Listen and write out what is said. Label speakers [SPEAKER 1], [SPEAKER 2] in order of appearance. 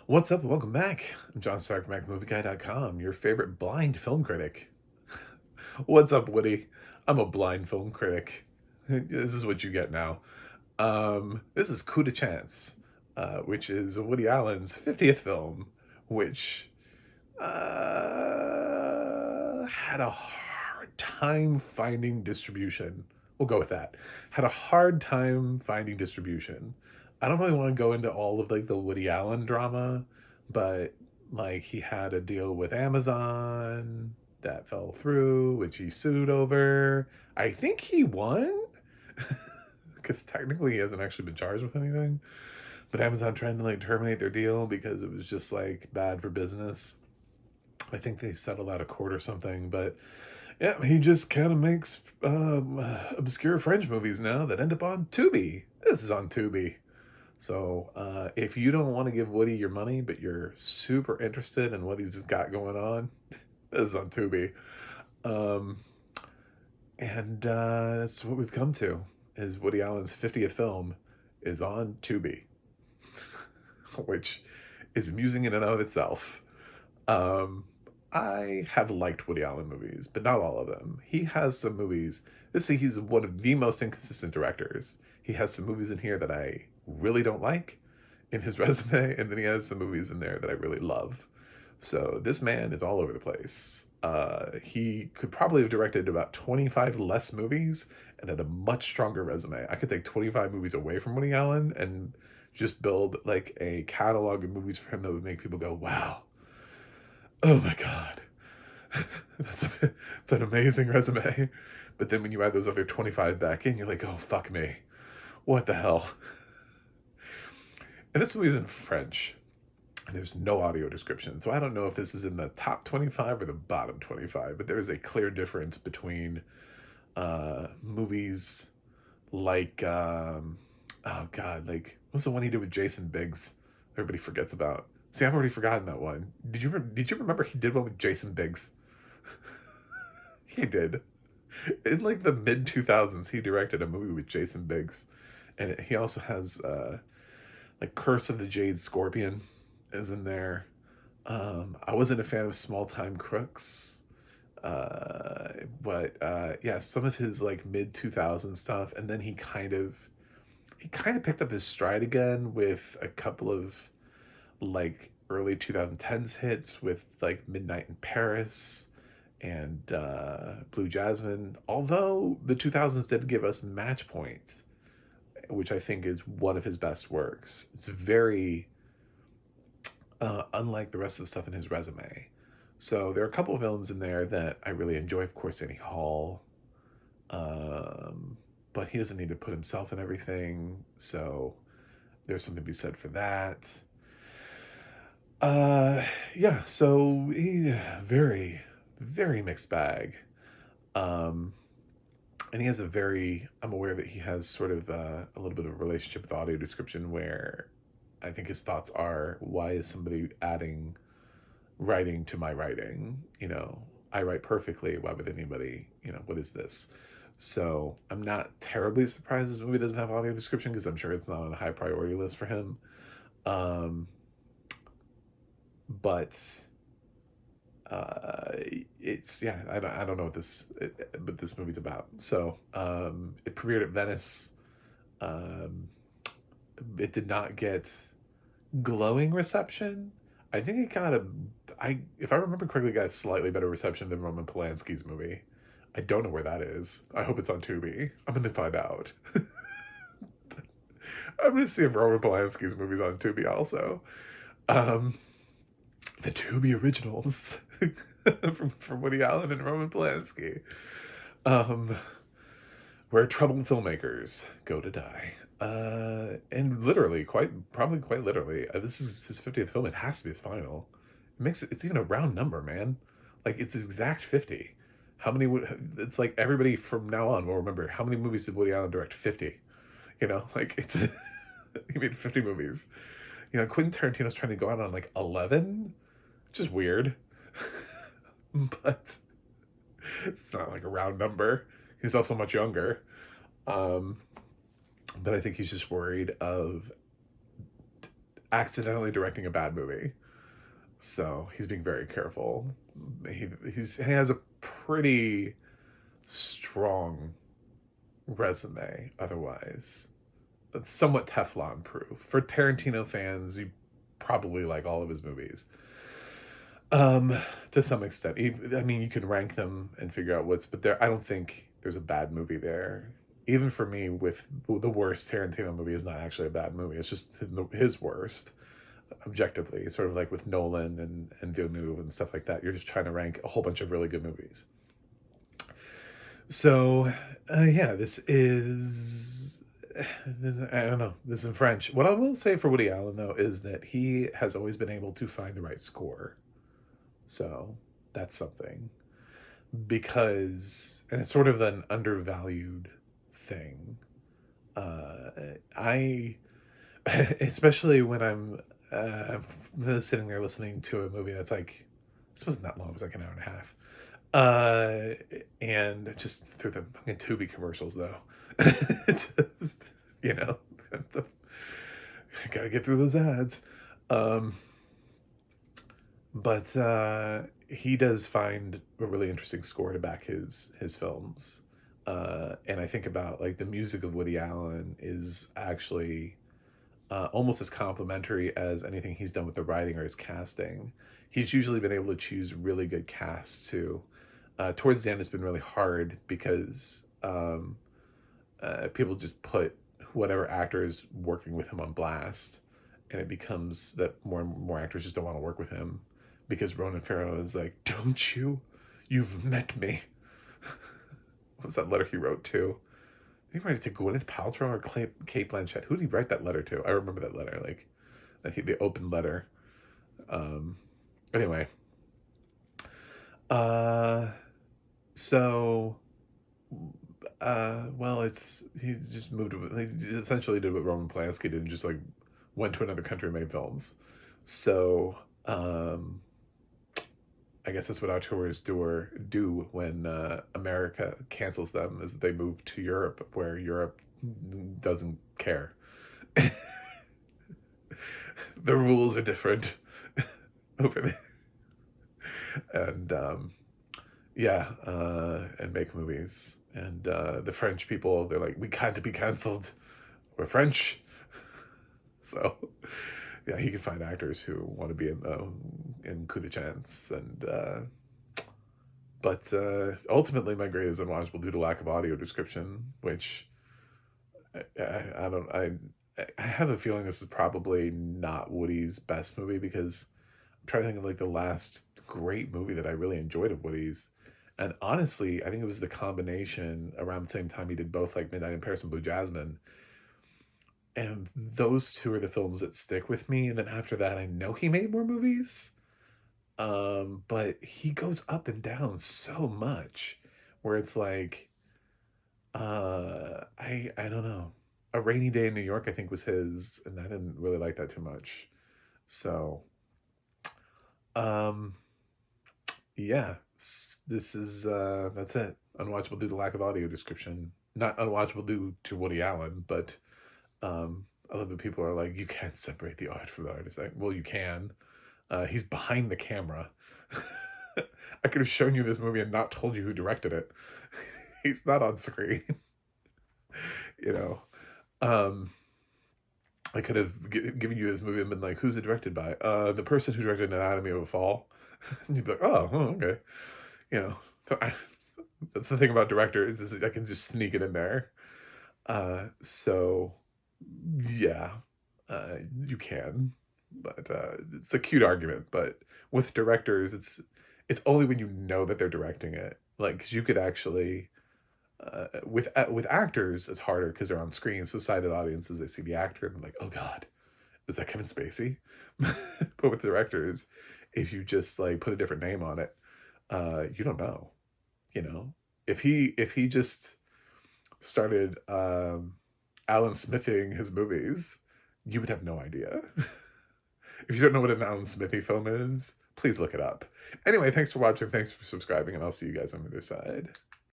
[SPEAKER 1] What's up and welcome back. I'm John Stark from MacMovieGuy.com, your favorite blind film critic. What's up, Woody? I'm a blind film critic. This is what you get now. This is Coup de Chance, which is Woody Allen's 50th film, which had a hard time finding distribution. We'll go with that. Had a hard time finding distribution. I don't really want to go into all of like the Woody Allen drama, but like he had a deal with Amazon that fell through, which he sued over. I think he won because technically he hasn't actually been charged with anything. But Amazon trying to like terminate their deal because it was just like bad for business. I think they settled out of court or something, but yeah, he just kind of makes obscure French movies now that end up on Tubi. This is on Tubi. So if you don't want to give Woody your money, but you're super interested in what he's got going on, this is on Tubi. Um, and that's what we've come to, is Woody Allen's 50th film is on Tubi, which is amusing in and of itself. Um, I have liked Woody Allen movies, but not all of them. He has some movies. He's one of the most inconsistent directors. He has some movies in here that I really don't like in his resume, and then he has some movies in there that I really love. So this man is all over the place. He could probably have directed about 25 less movies and had a much stronger resume. I could take 25 movies away from Woody Allen and just build like a catalog of movies for him that would make people go, wow, oh my God, that's an amazing resume. But then when you add those other 25 back in, you're like, oh, fuck me. What the hell? And this movie's in French. And there's no audio description. So I don't know if this is in the top 25 or the bottom 25, but there is a clear difference between movies like, oh God, like, what's the one he did with Jason Biggs? Everybody forgets about. See, I've already forgotten that one. Did you remember he did one with Jason Biggs? He did. In like the mid 2000s, he directed a movie with Jason Biggs. And he also has like Curse of the Jade Scorpion is in there. I wasn't a fan of Small Time Crooks, but yeah, some of his like mid 2000 stuff, and then he kind of picked up his stride again with a couple of like early 2010s hits with like Midnight in Paris and Blue Jasmine. Although the 2000s did give us Match Point, which I think is one of his best works. It's very unlike the rest of the stuff in his resume. So there are a couple of films in there that I really enjoy. Of course, Annie Hall, but he doesn't need to put himself in everything. So there's something to be said for that. Uh, yeah. So very, very mixed bag. Um, and he has I'm aware that he has sort of a little bit of a relationship with audio description where I think his thoughts are, why is somebody adding writing to my writing? I write perfectly. Why would anybody, what is this? So I'm not terribly surprised this movie doesn't have audio description because I'm sure it's not on a high priority list for him. Um, but it's yeah, I don't know what this movie's about. So it premiered at Venice. Um, it did not get glowing reception. I think it got if I remember correctly, it got a slightly better reception than Roman Polanski's movie. I don't know where that is. I hope it's on Tubi. I'm going to find out. I'm going to see if Roman Polanski's movie's on Tubi also. Um, the Tubi originals from Woody Allen and Roman Polanski. Um, where troubled filmmakers go to die. And literally, probably quite literally, this is his 50th film. It has to be his final. It's even a round number, man. Like, it's exact 50. It's like everybody from now on will remember how many movies did Woody Allen direct? 50. Like, he made 50 movies. Quentin Tarantino's trying to go out on like 11, which is weird. But it's not like a round number. He's also much younger. But I think he's just worried of accidentally directing a bad movie. So he's being very careful. He has a pretty strong resume otherwise. It's somewhat Teflon proof. For Tarantino fans, you probably like all of his movies. Um, to some extent. I mean, you can rank them and figure out what's, but there, I don't think there's a bad movie there. Even for me, with the worst Tarantino movie is not actually a bad movie. It's just his worst, objectively. Sort of like with Nolan and Villeneuve and stuff like that. You're just trying to rank a whole bunch of really good movies. So, yeah, this is, I don't know, this is in French. What I will say for Woody Allen, though, is that he has always been able to find the right score. So that's something. Because, and it's sort of an undervalued thing. I, especially when I'm sitting there listening to a movie that's like, this wasn't that long, it was like an hour and a half. And just through the fucking Tubi commercials, though. Just, you know, gotta get through those ads. But he does find a really interesting score to back his films. And I think about like the music of Woody Allen is actually almost as complimentary as anything he's done with the writing or his casting. He's usually been able to choose really good casts too. Towards the end, it's been really hard because people just put whatever actor is working with him on blast, and it becomes that more and more actors just don't want to work with him because Ronan Farrow is like, "Don't you? You've met me." What was that letter he wrote to? Did he write it to Gwyneth Paltrow or Kate Blanchett? Who did he write that letter to? I remember that letter, like the open letter. Anyway, uh, so well, he just moved. He essentially did what Roman Polanski did, and just like went to another country and made films. So I guess that's what auteurs do when America cancels them, is they move to Europe, where Europe doesn't care. The rules are different over there. And yeah, and make movies. And the French people, they're like, we can't be canceled. We're French. So yeah, he can find actors who want to be in Coup de Chance, and but ultimately, my grade is unwatchable due to lack of audio description, which I don't I have a feeling this is probably not Woody's best movie, because I'm trying to think of like the last great movie that I really enjoyed of Woody's, and honestly, I think it was the combination around the same time he did both like Midnight in Paris and Blue Jasmine. And those two are the films that stick with me. And then after that, I know he made more movies. But he goes up and down so much, where it's like, I don't know. A Rainy Day in New York, I think, was his, and I didn't really like that too much. So, um, yeah, this is that's it. Unwatchable due to lack of audio description. Not unwatchable due to Woody Allen, but I love that people are like, you can't separate the art from the artist. Like, well, you can. He's behind the camera. I could have shown you this movie and not told you who directed it. He's not on screen. You know, I could have given you this movie and been like, who's it directed by? The person who directed Anatomy of a Fall. And you'd be like, oh, okay. You know, so that's the thing about directors, is I can just sneak it in there. So yeah, you can, but it's a cute argument. But with directors, it's only when you know that they're directing it. Like, 'cause you could actually, with actors, it's harder because they're on screen. So sighted audiences, they see the actor and they're like, oh God, is that Kevin Spacey? But with directors, if you just like put a different name on it, you don't know. You know, if he just started Alan Smithing his movies, you would have no idea. If you don't know what an Alan Smithy film is, please look it up. Anyway, thanks for watching, thanks for subscribing, and I'll see you guys on the other side.